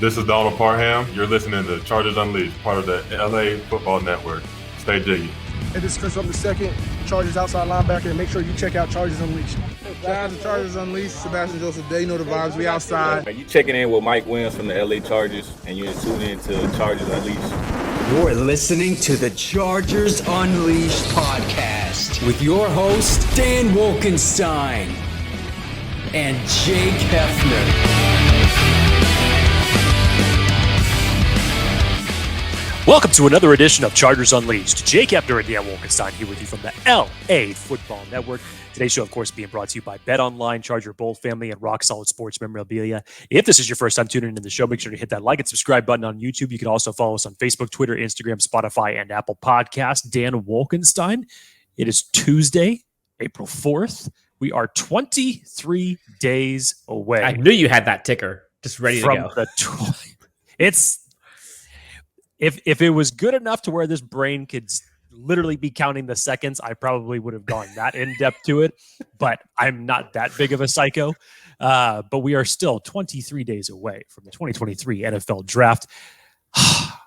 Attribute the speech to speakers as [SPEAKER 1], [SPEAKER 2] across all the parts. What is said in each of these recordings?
[SPEAKER 1] This is Donald Parham. You're listening to Chargers Unleashed, part of the LAFB Network. Stay jiggy.
[SPEAKER 2] Hey, this is Chris from the second, Chargers outside linebacker, and make sure you check out Chargers Unleashed.
[SPEAKER 3] Shout out to Chargers Unleashed, Sebastian Joseph Day, you know the vibes, we outside.
[SPEAKER 4] You checking in with Mike Williams from the LA Chargers, and you're tuning in to Chargers Unleashed.
[SPEAKER 5] You're listening to the Chargers Unleashed podcast with your host, Dan Wolkenstein and Jake Hefner.
[SPEAKER 6] Welcome to another edition of Chargers Unleashed. Jake Hefner and Dan Wolkenstein here with you from the LAFB Network. Today's show, of course, being brought to you by BetOnline, Charger Bowl Family, and Rock Solid Sports Memorabilia. If this is your first time tuning into the show, make sure to hit that like and subscribe button on YouTube. You can also follow us on Facebook, Twitter, Instagram, Spotify, and Apple Podcasts. Dan Wolkenstein. It is Tuesday, April 4th. We are 23 days away.
[SPEAKER 7] I knew you had that ticker just ready to go.
[SPEAKER 6] If it was good enough to where this brain could literally be counting the seconds, I probably would have gone that in depth to it, but I'm not that big of a psycho. But we are still 23 days away from the 2023 NFL draft.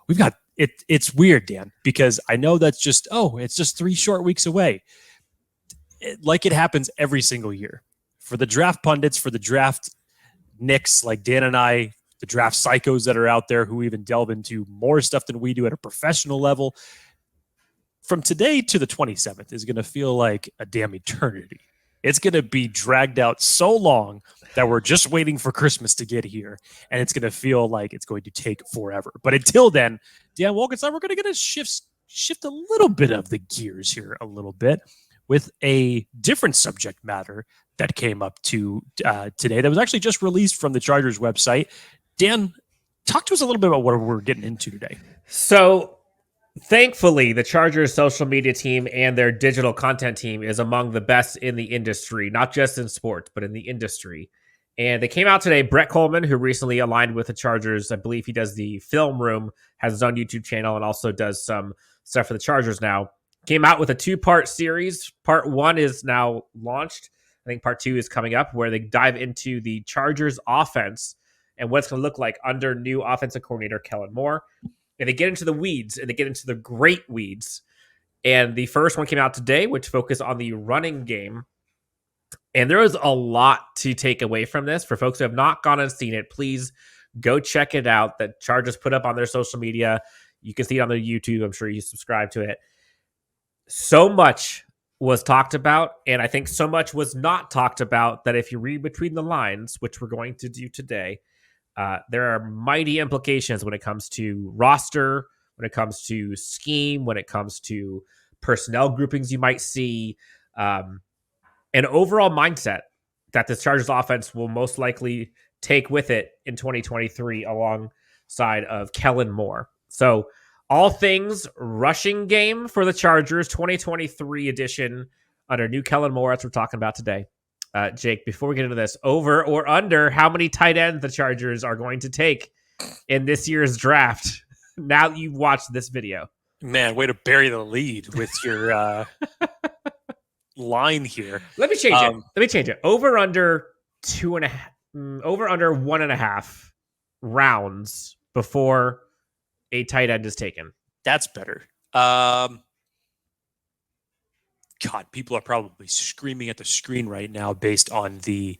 [SPEAKER 6] We've got it. It's weird, Dan, because I know that's just, it's just 3 short weeks away. Like it happens every single year for the draft pundits, for the draft nicks like Dan and I, the draft psychos that are out there who even delve into more stuff than we do at a professional level. From today to the 27th is going to feel like a damn eternity. It's going to be dragged out so long that we're just waiting for Christmas to get here, and it's going to feel like it's going to take forever. But until then, Dan Wolkenstein, we're going to shift a little bit of the gears here a little bit with a different subject matter that came up to today that was actually just released from the Chargers website. Dan, talk to us a little bit about what we're getting into today.
[SPEAKER 7] So, thankfully, the Chargers social media team and their digital content team is among the best in the industry, not just in sports, but in the industry. And they came out today. Brett Kollman, who recently aligned with the Chargers, I believe he does the Film Room, has his own YouTube channel, and also does some stuff for the Chargers now, came out with a 2-part series. Part 1 is now launched. I think part 2 is coming up, where they dive into the Chargers offense and what it's going to look like under new offensive coordinator Kellen Moore. And they get into the weeds, and they get into the great weeds. And the first one came out today, which focused on the running game. And there is a lot to take away from this. For folks who have not gone and seen it, please go check it out. That Chargers put up on their social media. You can see it on their YouTube. I'm sure you subscribe to it. So much was talked about, and I think so much was not talked about that if you read between the lines, which we're going to do today, there are mighty implications when it comes to roster, when it comes to scheme, when it comes to personnel groupings you might see, an overall mindset that the Chargers offense will most likely take with it in 2023 alongside of Kellen Moore. So all things rushing game for the Chargers 2023 edition under new Kellen Moore. That's what we're talking about today. Jake, before we get into this, over or under how many tight ends the Chargers are going to take in this year's draft now that you've watched this video?
[SPEAKER 6] Man, way to bury the lead with your line here.
[SPEAKER 7] Let me change it. Over under 1.5 rounds before a tight end is taken.
[SPEAKER 6] That's better. God, people are probably screaming at the screen right now based on the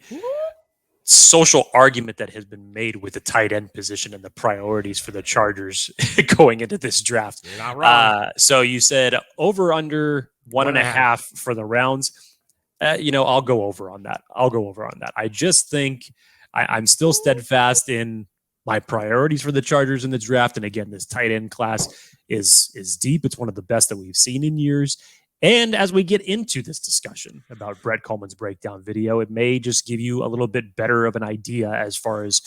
[SPEAKER 6] social argument that has been made with the tight end position and the priorities for the Chargers going into this draft.
[SPEAKER 7] You're not wrong.
[SPEAKER 6] So you said over under 1.5 for the rounds. I'll go over on that. I just think I'm still steadfast in my priorities for the Chargers in the draft. And again, this tight end class is deep. It's one of the best that we've seen in years. And as we get into this discussion about Brett Kollman's breakdown video, it may just give you a little bit better of an idea as far as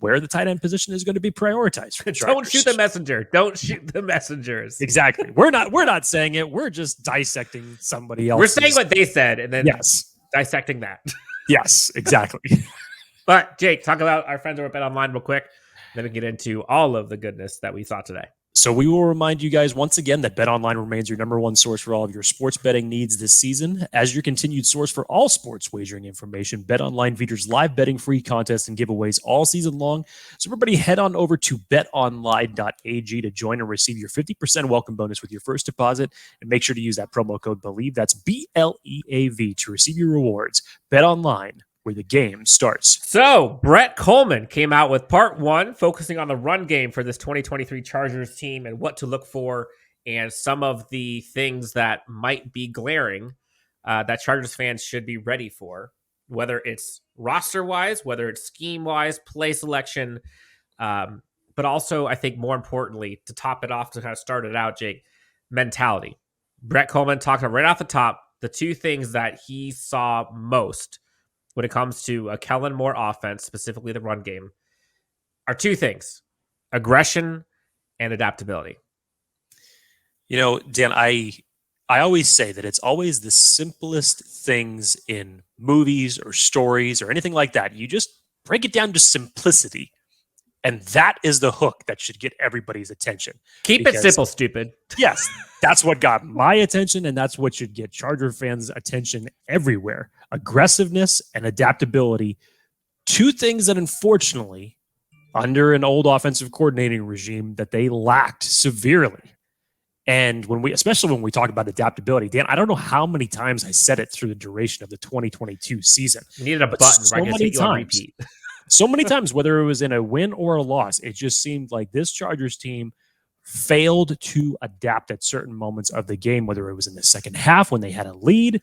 [SPEAKER 6] where the tight end position is going to be prioritized.
[SPEAKER 7] Don't shoot the messenger. Don't shoot the messengers.
[SPEAKER 6] Exactly. We're not saying it. We're just dissecting somebody else.
[SPEAKER 7] We're saying what they said and then dissecting that.
[SPEAKER 6] Yes, exactly.
[SPEAKER 7] But Jake, talk about our friends over at BetOnline real quick. Then we get into all of the goodness that we saw today.
[SPEAKER 6] So we will remind you guys once again that BetOnline remains your number one source for all of your sports betting needs this season. As your continued source for all sports wagering information, BetOnline features live betting, free contests, and giveaways all season long. So everybody head on over to betonline.ag to join and receive your 50% welcome bonus with your first deposit. And make sure to use that promo code BELIEVE, that's BLEAV, to receive your rewards. BetOnline, where the game starts.
[SPEAKER 7] So, Brett Kollman came out with part one, focusing on the run game for this 2023 Chargers team and what to look for and some of the things that might be glaring that Chargers fans should be ready for, whether it's roster-wise, whether it's scheme-wise, play selection, but also, I think more importantly, to top it off, to kind of start it out, Jake, mentality. Brett Kollman talked about right off the top the two things that he saw most when it comes to a Kellen Moore offense, specifically the run game, are two things: aggression and adaptability.
[SPEAKER 6] You know, Dan, I always say that it's always the simplest things in movies or stories or anything like that. You just break it down to simplicity, and that is the hook that should get everybody's attention.
[SPEAKER 7] Keep it simple, stupid.
[SPEAKER 6] Yes, that's what got my attention, and that's what should get Charger fans' attention everywhere. Aggressiveness and adaptability, two things that unfortunately, under an old offensive coordinating regime, that they lacked severely. And especially when we talk about adaptability, Dan, I don't know how many times I said it through the duration of the 2022 season.
[SPEAKER 7] You needed a button where I can hit you on repeat.
[SPEAKER 6] So many times, whether it was in a win or a loss, it just seemed like this Chargers team failed to adapt at certain moments of the game, whether it was in the second half when they had a lead,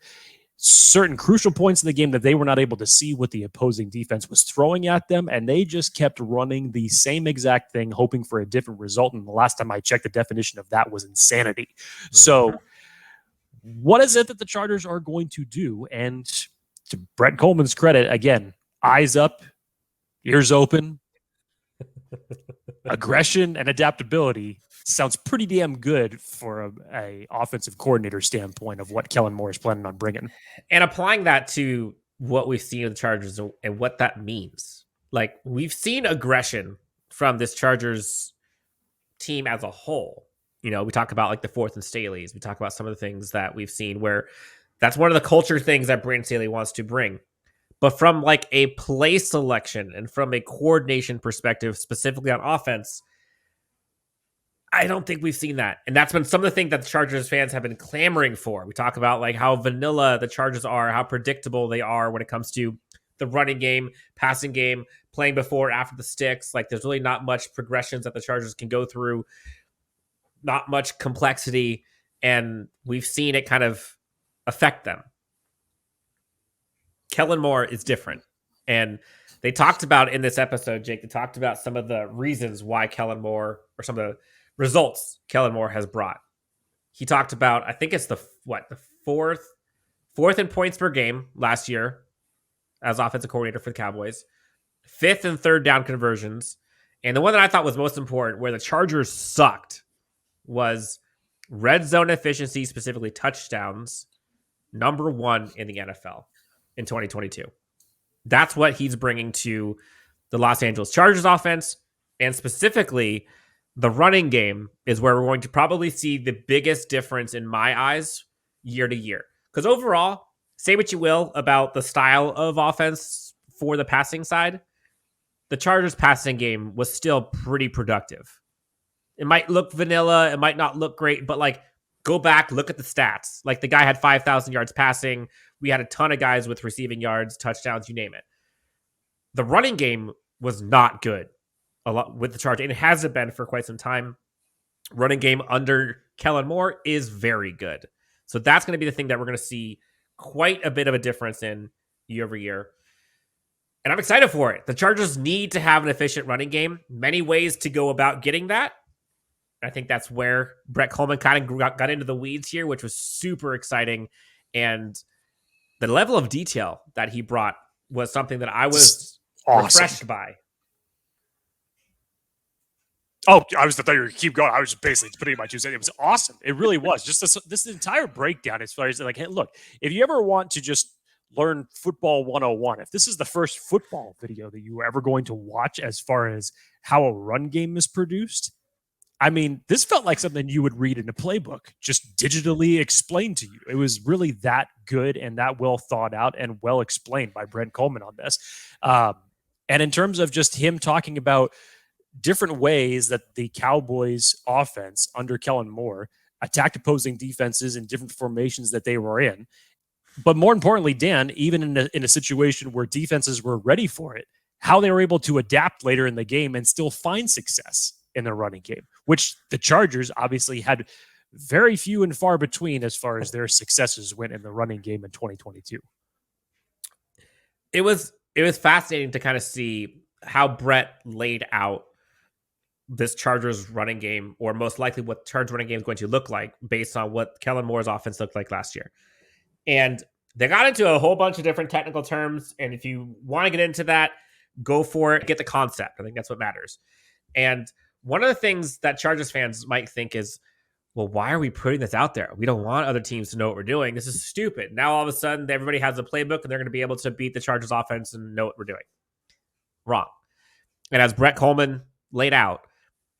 [SPEAKER 6] certain crucial points in the game that they were not able to see what the opposing defense was throwing at them, and they just kept running the same exact thing, hoping for a different result. And the last time I checked, the definition of that was insanity. Mm-hmm. So what is it that the Chargers are going to do? And to Brett Kollman's credit, again, eyes up, ears open, aggression and adaptability sounds pretty damn good for a offensive coordinator standpoint of what Kellen Moore is planning on bringing.
[SPEAKER 7] And applying that to what we've seen with the Chargers and what that means. Like, we've seen aggression from this Chargers team as a whole. You know, we talk about like the fourth and Staley's. We talk about some of the things that we've seen where that's one of the culture things that Brandon Staley wants to bring. But from like a play selection and from a coordination perspective, specifically on offense, I don't think we've seen that. And that's been some of the things that the Chargers fans have been clamoring for. We talk about like how vanilla the Chargers are, how predictable they are when it comes to the running game, passing game, playing before, after the sticks. Like, there's really not much progressions that the Chargers can go through, not much complexity, and we've seen it kind of affect them. Kellen Moore is different. And they talked about in this episode, Jake, they talked about some of the reasons why Kellen Moore, or some of the results Kellen Moore has brought. He talked about, I think it's the fourth in points per game last year as offensive coordinator for the Cowboys, fifth and third down conversions. And the one that I thought was most important, where the Chargers sucked, was red zone efficiency, specifically touchdowns, number one in the NFL in 2022. That's what he's bringing to the Los Angeles Chargers offense, and specifically the running game is where we're going to probably see the biggest difference in my eyes year to year. Because overall, say what you will about the style of offense for the passing side, the Chargers passing game was still pretty productive. It might look vanilla, it might not look great, but like, go back, look at the stats. Like, the guy had 5,000 yards passing. We had a ton of guys with receiving yards, touchdowns, you name it. The running game was not good a lot with the Chargers, and it hasn't been for quite some time. Running game under Kellen Moore is very good. So that's going to be the thing that we're going to see quite a bit of a difference in year over year. And I'm excited for it. The Chargers need to have an efficient running game. Many ways to go about getting that. I think that's where Brett Kollman kind of got into the weeds here, which was super exciting. And the level of detail that he brought was something that I was refreshed by.
[SPEAKER 6] Oh, I thought you were going to keep going. I was just basically pretty much saying it was awesome. It really was. Just this entire breakdown as far as like, hey, look, if you ever want to just learn football 101, if this is the first football video that you were ever going to watch as far as how a run game is produced, I mean, this felt like something you would read in a playbook, just digitally explained to you. It was really that good and that well thought out and well explained by Brent Kollman on this. And in terms of just him talking about different ways that the Cowboys offense under Kellen Moore attacked opposing defenses in different formations that they were in. But more importantly, Dan, even in a situation where defenses were ready for it, how they were able to adapt later in the game and still find success in the running game, which the Chargers obviously had very few and far between as far as their successes went in the running game in 2022.
[SPEAKER 7] It was fascinating to kind of see how Brett laid out this Chargers running game, or most likely what Chargers running game is going to look like based on what Kellen Moore's offense looked like last year. And they got into a whole bunch of different technical terms. And if you want to get into that, go for it. Get the concept. I think that's what matters. And one of the things that Chargers fans might think is, well, why are we putting this out there? We don't want other teams to know what we're doing. This is stupid. Now all of a sudden everybody has a playbook and they're going to be able to beat the Chargers offense and know what we're doing. Wrong. And as Brett Kollman laid out,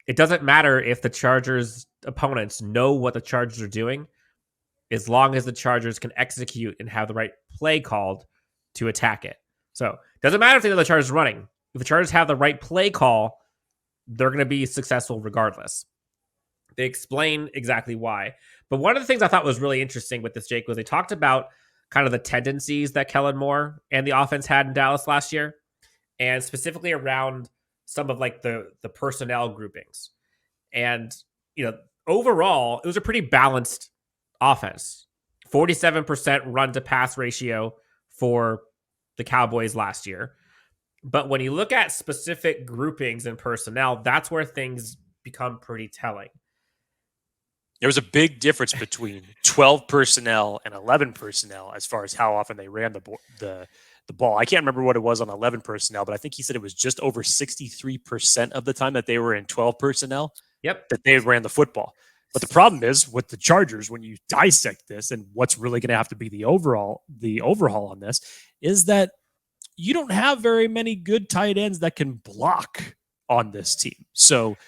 [SPEAKER 7] it doesn't matter if the Chargers opponents know what the Chargers are doing, as long as the Chargers can execute and have the right play called to attack it. So it doesn't matter if they know the Chargers are running. If the Chargers have the right play call, they're going to be successful regardless. They explain exactly why. But one of the things I thought was really interesting with this, Jake, was they talked about kind of the tendencies that Kellen Moore and the offense had in Dallas last year, and specifically around some of like the personnel groupings. And, overall, it was a pretty balanced offense. 47% run to pass ratio for the Cowboys last year. But when you look at specific groupings and personnel, that's where things become pretty telling.
[SPEAKER 6] There was a big difference between 12 personnel and 11 personnel as far as how often they ran the ball. I can't remember what it was on 11 personnel, but I think he said it was just over 63% of the time that they were in 12 personnel.
[SPEAKER 7] Yep.
[SPEAKER 6] That they ran the football. But the problem is with the Chargers, when you dissect this and what's really going to have to be the overhaul on this, is that you don't have very many good tight ends that can block on this team. So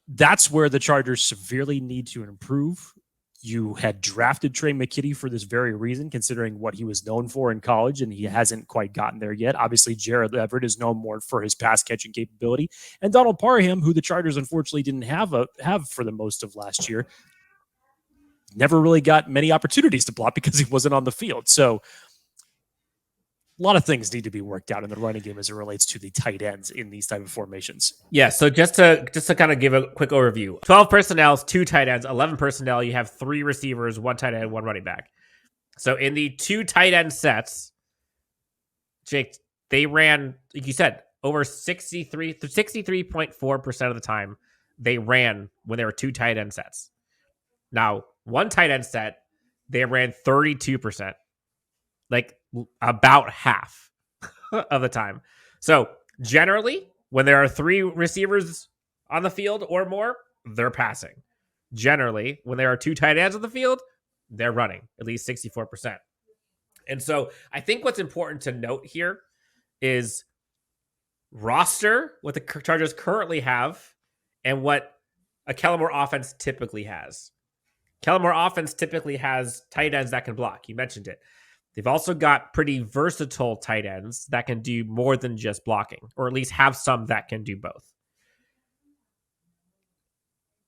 [SPEAKER 6] that's where the Chargers severely need to improve. You had drafted Trey McKitty for this very reason, considering what he was known for in college, and he hasn't quite gotten there yet. Obviously, Jared Everett is known more for his pass-catching capability. And Donald Parham, who the Chargers unfortunately didn't have for the most of last year, never really got many opportunities to block because he wasn't on the field. So a lot of things need to be worked out in the running game as it relates to the tight ends in these type of formations.
[SPEAKER 7] Yeah, so just to kind of give a quick overview. 12 personnel, 2 tight ends. 11 personnel, you have 3 receivers, 1 tight end, 1 running back. So in the 2 tight end sets, Jake, they ran, like you said, over 63.4% of the time they ran when there were 2 tight end sets. Now, 1 tight end set, they ran 32%. Like about half of the time. So generally, when there are 3 receivers on the field or more, they're passing. Generally, when there are 2 tight ends on the field, they're running at least 64%. And so I think what's important to note here is roster, what the Chargers currently have, and what a Kellen Moore offense typically has. Kellen Moore offense typically has tight ends that can block. You mentioned it. They've also got pretty versatile tight ends that can do more than just blocking, or at least have some that can do both.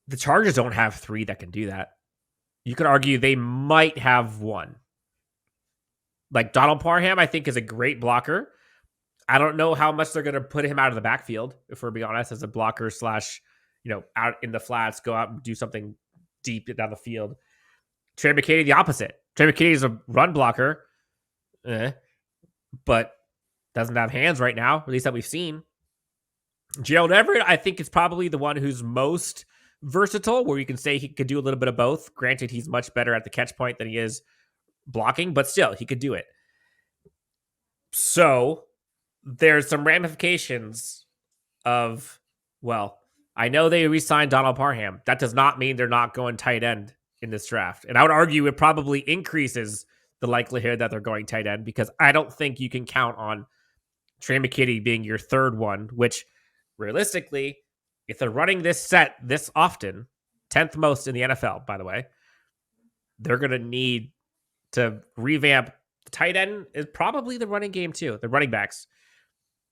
[SPEAKER 7] The Chargers don't have 3 that can do that. You could argue they might have 1. Like Donald Parham, I think, is a great blocker. I don't know how much they're going to put him out of the backfield, if we're being honest, as a blocker / out in the flats, go out and do something deep down the field. Trey McKitty, the opposite. Trey McKitty is a run blocker. But doesn't have hands right now, at least that we've seen. Gerald Everett, I think, is probably the one who's most versatile, where you can say he could do a little bit of both. Granted, he's much better at the catch point than he is blocking, but still, he could do it. So there's some ramifications of, well, I know they re-signed Donald Parham. That does not mean they're not going tight end in this draft. And I would argue it probably increases the likelihood that they're going tight end, because I don't think you can count on Trey McKitty being your 3rd one, which realistically, if they're running this set this often, 10th most in the NFL, by the way, they're going to need to revamp. The tight end is probably the running game too, the running backs.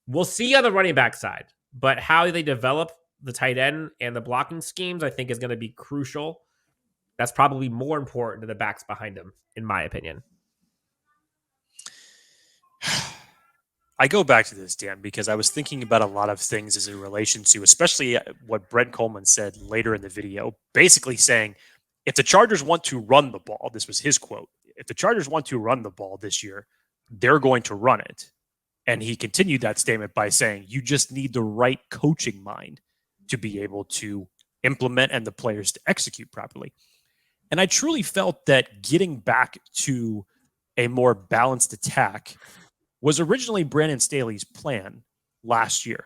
[SPEAKER 7] We'll see on the running back side, but how they develop the tight end and the blocking schemes, I think, is going to be crucial. That's probably more important to the backs behind him, in my opinion.
[SPEAKER 6] I go back to this, Dan, because I was thinking about a lot of things as in relation to, especially what Brett Kollman said later in the video, basically saying, if the Chargers want to run the ball, this was his quote, if the Chargers want to run the ball this year, they're going to run it. And he continued that statement by saying, you just need the right coaching mind to be able to implement and the players to execute properly. And I truly felt that getting back to a more balanced attack was originally Brandon Staley's plan last year.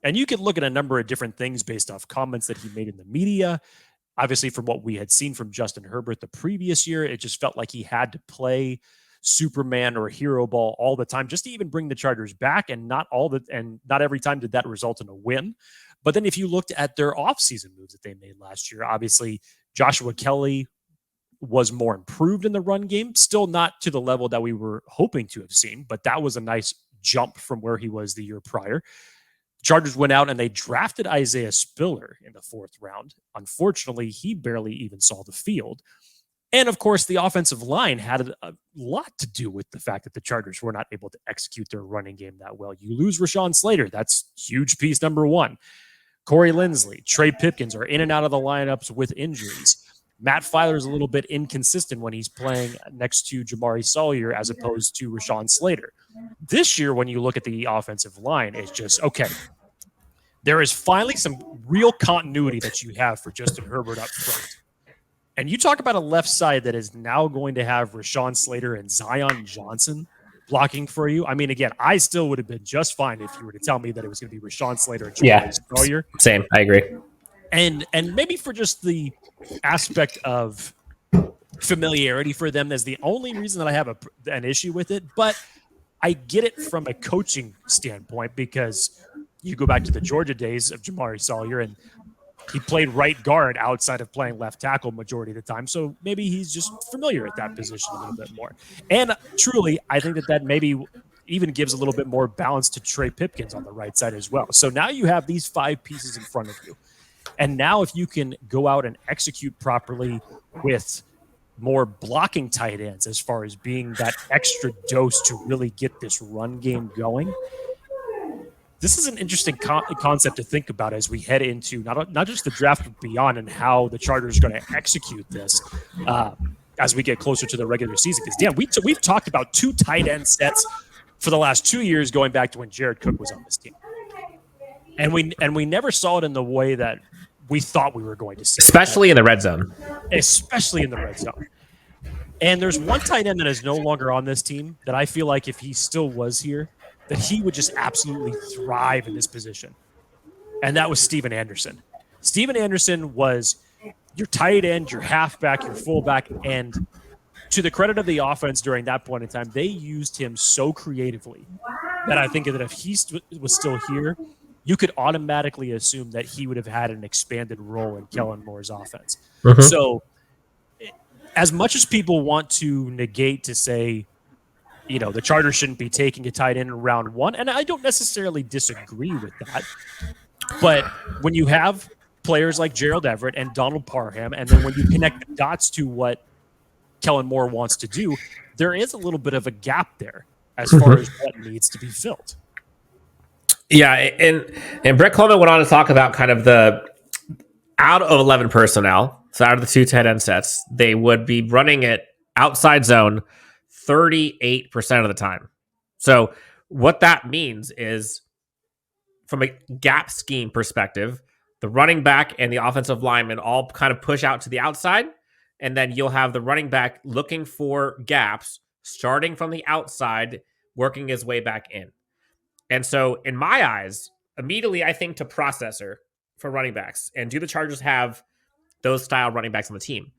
[SPEAKER 6] And you could look at a number of different things based off comments that he made in the media. Obviously, from what we had seen from Justin Herbert the previous year, it just felt like he had to play Superman or hero ball all the time just to even bring the Chargers back, and not every time did that result in a win. But then if you looked at their offseason moves that they made last year, obviously Joshua Kelly was more improved in the run game, still not to the level that we were hoping to have seen, but that was a nice jump from where he was the year prior. Chargers went out and they drafted Isaiah Spiller in the 4th round. Unfortunately, he barely even saw the field. And of course, the offensive line had a lot to do with the fact that the Chargers were not able to execute their running game that well. You lose Rashawn Slater. That's huge piece number 1. Corey Linsley, Trey Pipkins are in and out of the lineups with injuries. Matt Filer is a little bit inconsistent when he's playing next to Jamari Sawyer as opposed to Rashawn Slater. This year, when you look at the offensive line, it's just, okay, there is finally some real continuity that you have for Justin Herbert up front. And you talk about a left side that is now going to have Rashawn Slater and Zion Johnson blocking for you. I mean, again, I still would have been just fine if you were to tell me that it was going to be Rashawn Slater and Jamari Sawyer.
[SPEAKER 7] Same. I agree.
[SPEAKER 6] And maybe for just the aspect of familiarity for them as the only reason that I have an issue with it. But I get it from a coaching standpoint, because you go back to the Georgia days of Jamari Sawyer, and he played right guard outside of playing left tackle majority of the time. So maybe he's just familiar at that position a little bit more. And truly, I think that maybe even gives a little bit more balance to Trey Pipkins on the right side as well. So now you have these 5 pieces in front of you. And now if you can go out and execute properly with more blocking tight ends as far as being that extra dose to really get this run game going, this is an interesting concept to think about as we head into not just the draft, but beyond, and how the Chargers are going to execute this as we get closer to the regular season. Because, Dan, we've talked about 2 tight end sets for the last 2 years, going back to when Jared Cook was on this team. And we never saw it in the way that we thought we were going to see.
[SPEAKER 7] Especially in the red zone.
[SPEAKER 6] Especially in the red zone. And there's one tight end that is no longer on this team that I feel like if he still was here, that he would just absolutely thrive in this position. And that was Steven Anderson. Steven Anderson was your tight end, your halfback, your fullback, and to the credit of the offense during that point in time, they used him so creatively that I think that if he was still here, you could automatically assume that he would have had an expanded role in Kellen Moore's offense. Mm-hmm. So as much as people want to negate to say, you know, the Chargers shouldn't be taking a tight end in round 1, and I don't necessarily disagree with that, but when you have players like Gerald Everett and Donald Parham, and then when you connect the dots to what Kellen Moore wants to do, there is a little bit of a gap there as far as what needs to be filled.
[SPEAKER 7] Yeah, and Brett Kollman went on to talk about kind of the out of 11 personnel, so out of the 2 tight end sets, they would be running it outside zone 38% of the time. So what that means is, from a gap scheme perspective, the running back and the offensive lineman all kind of push out to the outside, and then you'll have the running back looking for gaps, starting from the outside, working his way back in. And so, in my eyes, immediately I think to processor for running backs. And do the Chargers have those style running backs on the team?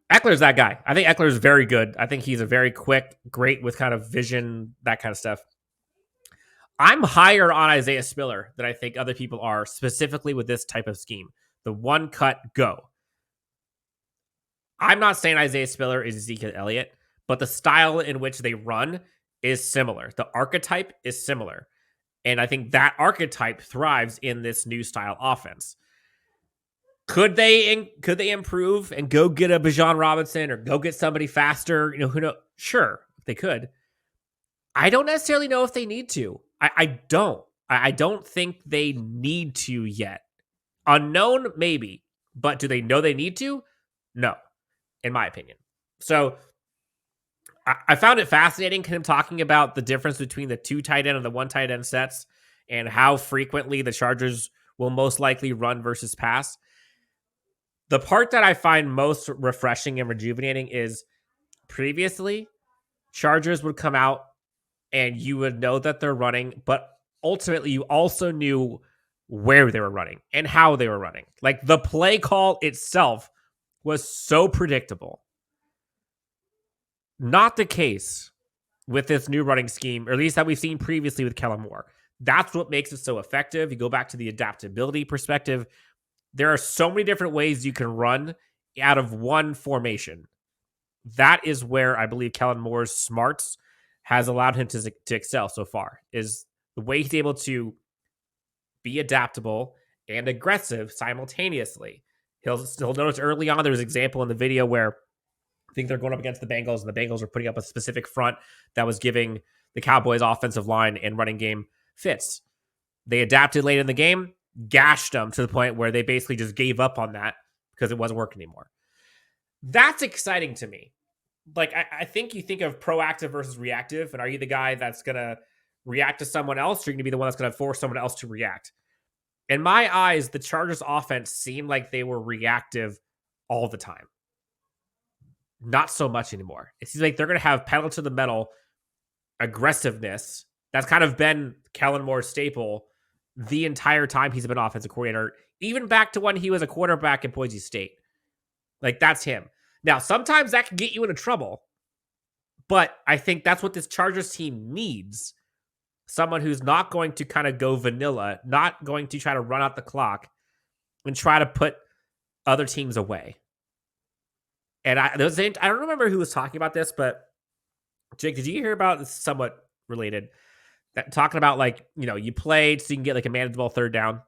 [SPEAKER 7] Eckler's that guy. I think Eckler is very good. I think he's a very quick, great with kind of vision, that kind of stuff. I'm higher on Isaiah Spiller than I think other people are, specifically with this type of scheme. The one cut go. I'm not saying Isaiah Spiller is Ezekiel Elliott, but the style in which they run is similar. The archetype is similar. And I think that archetype thrives in this new style offense. Could they improve and go get a Bijan Robinson or go get somebody faster? Who knows? Sure, they could. I don't necessarily know if they need to. I don't. I don't think they need to yet. Unknown, maybe. But do they know they need to? No, in my opinion. So I found it fascinating him talking about the difference between the 2 tight end and the 1 tight end sets and how frequently the Chargers will most likely run versus pass. The part that I find most refreshing and rejuvenating is previously Chargers would come out and you would know that they're running, but ultimately you also knew where they were running and how they were running. Like the play call itself was so predictable. Not the case with this new running scheme, or at least that we've seen previously with Kellen Moore. That's what makes it so effective. You go back to the adaptability perspective. There are so many different ways you can run out of one formation. That is where I believe Kellen Moore's smarts has allowed him to excel so far, is the way he's able to be adaptable and aggressive simultaneously. He'll notice early on, there was an example in the video where I think they're going up against the Bengals, and the Bengals are putting up a specific front that was giving the Cowboys offensive line and running game fits. They adapted late in the game, gashed them to the point where they basically just gave up on that because it wasn't working anymore. That's exciting to me. Like, I think you think of proactive versus reactive, and are you the guy that's going to react to someone else, or are you going to be the one that's going to force someone else to react? In my eyes, the Chargers offense seemed like they were reactive all the time. Not so much anymore. It seems like they're going to have pedal to the metal aggressiveness. That's kind of been Kellen Moore's staple the entire time he's been offensive coordinator, even back to when he was a quarterback in Boise State. Like, that's him. Now, sometimes that can get you into trouble, but I think that's what this Chargers team needs. Someone who's not going to kind of go vanilla, not going to try to run out the clock and try to put other teams away. And I don't remember who was talking about this, but Jake, did you hear about this? Somewhat related, that talking about, like, you played so you can get like a manageable third down,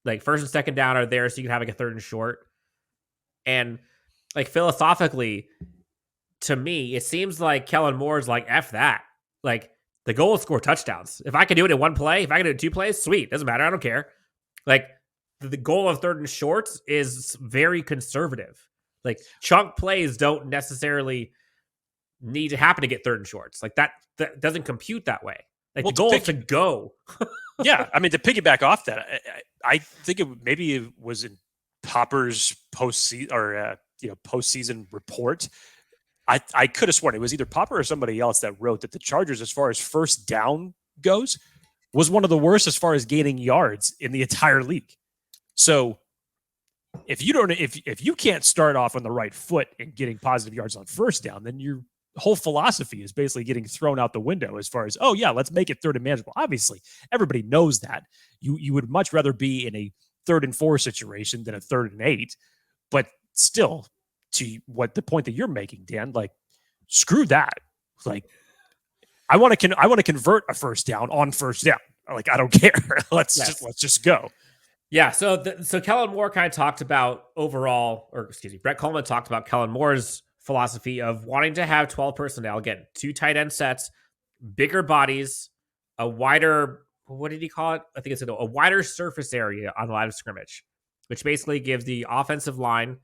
[SPEAKER 7] like first and second down are there so you can have like a third and short. And like philosophically, to me, it seems like Kellen Moore's like, F that. Like, the goal is score touchdowns. If I can do it in one play, if I can do it in 2 plays, sweet. Doesn't matter. I don't care. Like, the goal of third and shorts is very conservative. Like, chunk plays don't necessarily need to happen to get third and shorts. Like, that doesn't compute that way. Like, the goal is to go.
[SPEAKER 6] Yeah, I mean, to piggyback off that, I think maybe it was in Popper's postseason report. I could have sworn it was either Popper or somebody else that wrote that the Chargers, as far as first down goes, was one of the worst as far as gaining yards in the entire league. So if you can't start off on the right foot and getting positive yards on first down, then your whole philosophy is basically getting thrown out the window as far as, oh yeah, let's make it third and manageable. Obviously, everybody knows that. You would much rather be in a 3rd and 4 situation than a 3rd and 8, but still, to what the point that you're making, Dan, like, screw that. Like, I want to convert a first down on first down. Like, I don't care. Let's just go.
[SPEAKER 7] Yeah. So Kellen Moore kind of talked about Brett Kollman talked about Kellen Moore's philosophy of wanting to have 12 personnel, again, 2 tight end sets, bigger bodies, a wider, what did he call it? I think it's a wider surface area on the line of scrimmage, which basically gives the offensive line,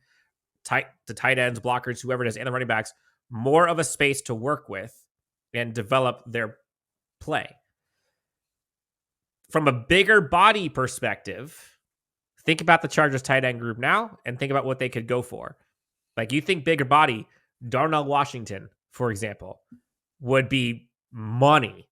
[SPEAKER 7] the tight ends, blockers, whoever it is, and the running backs more of a space to work with and develop their play. From a bigger body perspective, think about the Chargers tight end group now and think about what they could go for. Like, you think bigger body, Darnell Washington, for example, would be money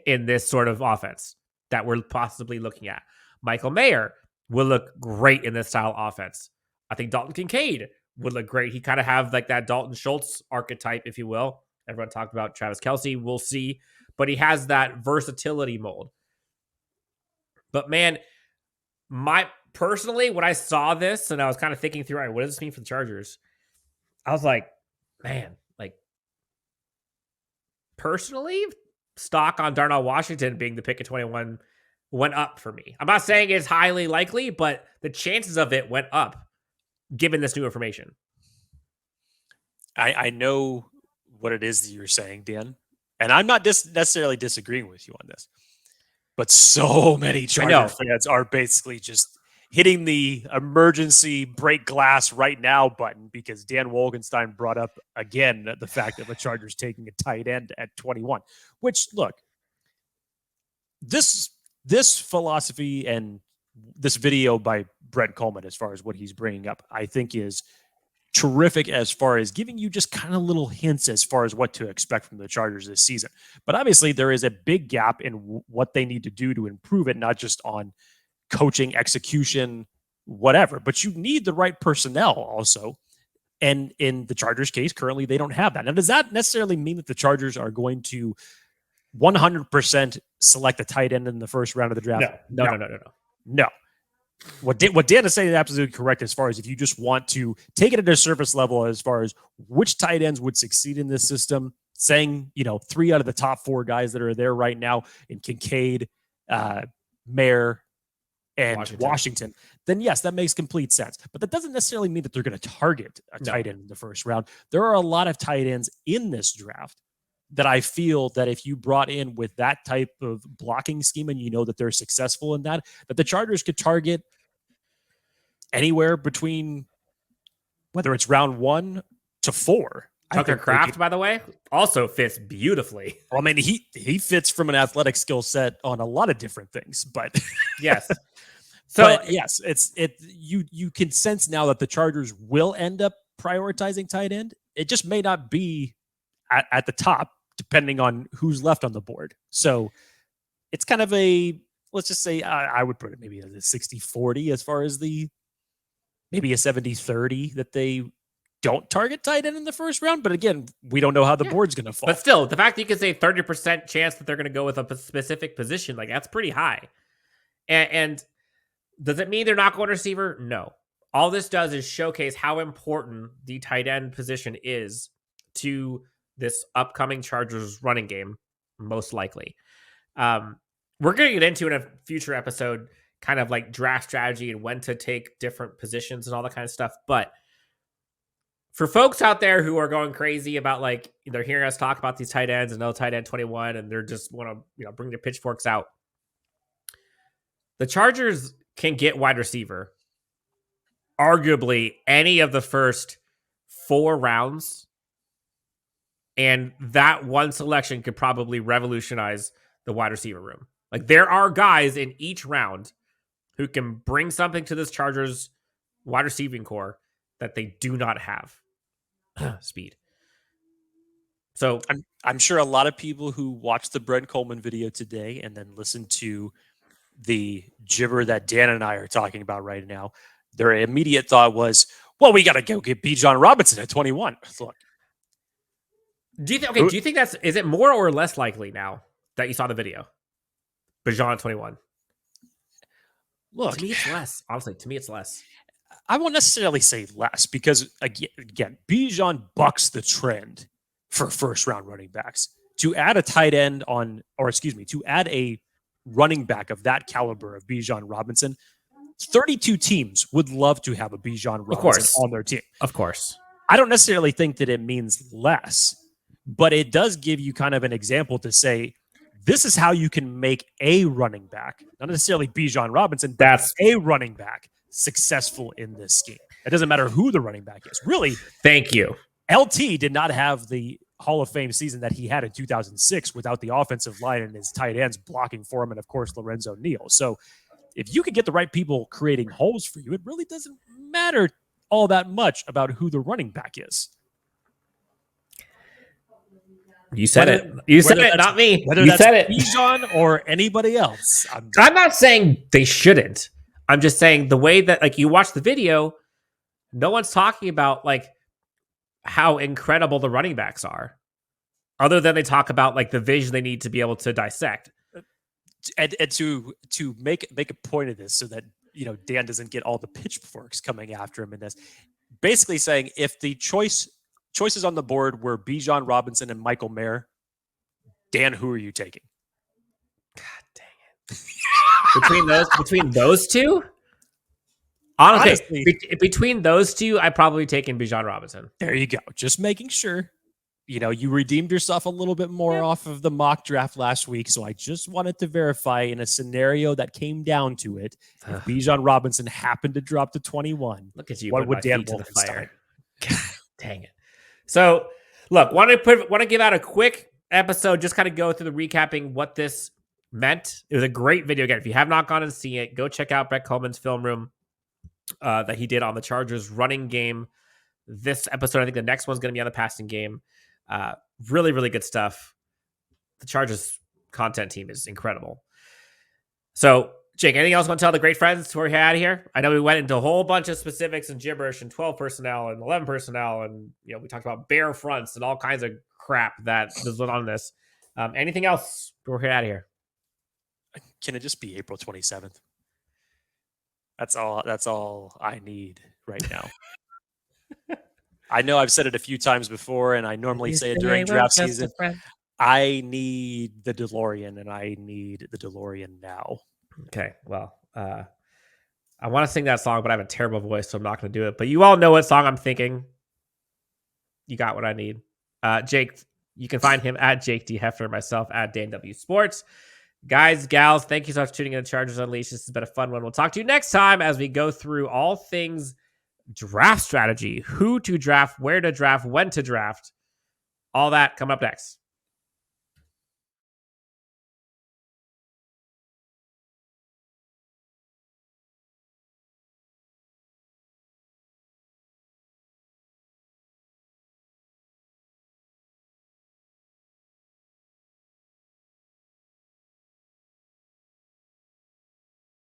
[SPEAKER 7] in this sort of offense that we're possibly looking at. Michael Mayer will look great in this style of offense. I think Dalton Kincaid would look great. He kind of have like that Dalton Schultz archetype, if you will. Everyone talked about Travis Kelce. We'll see. But he has that versatility mold. But man, personally, when I saw this and I was kind of thinking through, all right, what does this mean for the Chargers? I was like, man, like personally, stock on Darnell Washington being the pick of 21 went up for me. I'm not saying it's highly likely, but the chances of it went up given this new information.
[SPEAKER 6] I know what it is that you're saying, Dan, and I'm not necessarily disagreeing with you on this, but so many Charger fans are basically just hitting the emergency break glass right now button because Dan Wolkenstein brought up again the fact that the Chargers taking a tight end at 21, which look, this philosophy and this video by Brett Kollman, as far as what he's bringing up, I think is terrific as far as giving you just kind of little hints as far as what to expect from the Chargers this season. But obviously there is a big gap in what they need to do to improve it, not just on coaching, execution, whatever, but you need the right personnel also. And in the Chargers case, currently they don't have that. Now, does that necessarily mean that the Chargers are going to 100% select a tight end in the first round of the draft? No. What Dan is saying is absolutely correct as far as if you just want to take it at a surface level as far as which tight ends would succeed in this system, saying, 3 out of the top 4 guys that are there right now in Kincaid, Mayer, and Washington, then yes, that makes complete sense. But that doesn't necessarily mean that they're going to target a tight end in the first round. There are a lot of tight ends in this draft that I feel that if you brought in with that type of blocking scheme and that they're successful in that the Chargers could target anywhere between whether it's round 1 to 4.
[SPEAKER 7] Tucker Kraft, by the way, also fits beautifully.
[SPEAKER 6] Well, I mean, he fits from an athletic skill set on a lot of different things, but
[SPEAKER 7] yes.
[SPEAKER 6] So but yes, you can sense now that the Chargers will end up prioritizing tight end. It just may not be at the top, depending on who's left on the board. So it's kind of let's just say I would put it maybe as a 60-40 as far as maybe a 70-30 that they don't target tight end in the first round. But again, we don't know how the board's going to fall.
[SPEAKER 7] But still, the fact that you can say 30% chance that they're going to go with a specific position, like that's pretty high. And does it mean they're not going receiver? No. All this does is showcase how important the tight end position is to this upcoming Chargers running game, most likely. We're going to get into in a future episode kind of like draft strategy and when to take different positions and all that kind of stuff. But for folks out there who are going crazy about like they're hearing us talk about these tight ends and no tight end 21 and they're just want to bring their pitchforks out, the Chargers can get wide receiver arguably any of the first 4 rounds, and that one selection could probably revolutionize the wide receiver room. Like there are guys in each round who can bring something to this Chargers wide receiving core that they do not have. Speed. So
[SPEAKER 6] I'm sure a lot of people who watched the Brett Kollman video today and then listened to the gibber that Dan and I are talking about right now, their immediate thought was, well, we got to go get Bijan Robinson at 21. Look.
[SPEAKER 7] Do you think is it more or less likely now that you saw the video? Bijan at 21.
[SPEAKER 6] Look,
[SPEAKER 7] to me it's less. Honestly, to me it's less.
[SPEAKER 6] I won't necessarily say less because again, Bijan bucks the trend for first round running backs. To add a tight end to add a running back of that caliber of Bijan Robinson, 32 teams would love to have a Bijan Robinson on their team.
[SPEAKER 7] Of course.
[SPEAKER 6] I don't necessarily think that it means less, but it does give you kind of an example to say, this is how you can make a running back, not necessarily Bijan Robinson, that's a running back successful in this scheme. It doesn't matter who the running back is. Really,
[SPEAKER 7] thank you.
[SPEAKER 6] LT did not have the Hall of Fame season that he had in 2006 without the offensive line and his tight ends blocking for him, and of course, Lorenzo Neal. So if you could get the right people creating holes for you, it really doesn't matter all that much about who the running back is.
[SPEAKER 7] You said it. You said it, not me.
[SPEAKER 6] Whether
[SPEAKER 7] you
[SPEAKER 6] that's
[SPEAKER 7] said it.
[SPEAKER 6] Bijan or anybody else.
[SPEAKER 7] I'm not saying they shouldn't. I'm just saying the way that like you watch the video, no one's talking about like how incredible the running backs are, other than they talk about like the vision they need to be able to dissect.
[SPEAKER 6] and to make a point of this so that Dan doesn't get all the pitchforks coming after him in this. Basically saying if the choices on the board were Bijan Robinson and Michael Mayer, Dan, who are you taking?
[SPEAKER 7] God dang it! between those two, honestly, between those two, I'd probably taken Bijan Robinson.
[SPEAKER 6] There you go. Just making sure. You redeemed yourself a little bit more off of the mock draft last week. So I just wanted to verify in a scenario that came down to it, if Bijan Robinson happened to drop to 21,
[SPEAKER 7] look at you.
[SPEAKER 6] What would Dan
[SPEAKER 7] to the fire?
[SPEAKER 6] God,
[SPEAKER 7] dang it. So look, want to give out a quick episode, just kind of go through the recapping what this meant. It was a great video. Again, if you have not gone and seen it, go check out Brett Kollman's film room that he did on the Chargers running game. This episode, I think the next one's going to be on the passing game. Really, really good stuff. The Chargers content team is incredible. So, Jake, anything else you want to tell the great friends who are out of here? I know we went into a whole bunch of specifics and gibberish and 12 personnel and 11 personnel. And, we talked about bare fronts and all kinds of crap that was on this. Anything else before we're out of here?
[SPEAKER 6] Can it just be April 27th? That's all I need right now. I know I've said it a few times before, and I normally say it during draft season. I need the DeLorean, and I need the DeLorean now.
[SPEAKER 7] Okay, well, I want to sing that song, but I have a terrible voice, so I'm not going to do it. But you all know what song I'm thinking. You got what I need. Jake, you can find him at Jake D. Hefner, myself at Dan W. Sports. Guys, gals, thank you so much for tuning in to Chargers Unleashed. This has been a fun one. We'll talk to you next time as we go through all things draft strategy, who to draft, where to draft, when to draft, all that coming up next.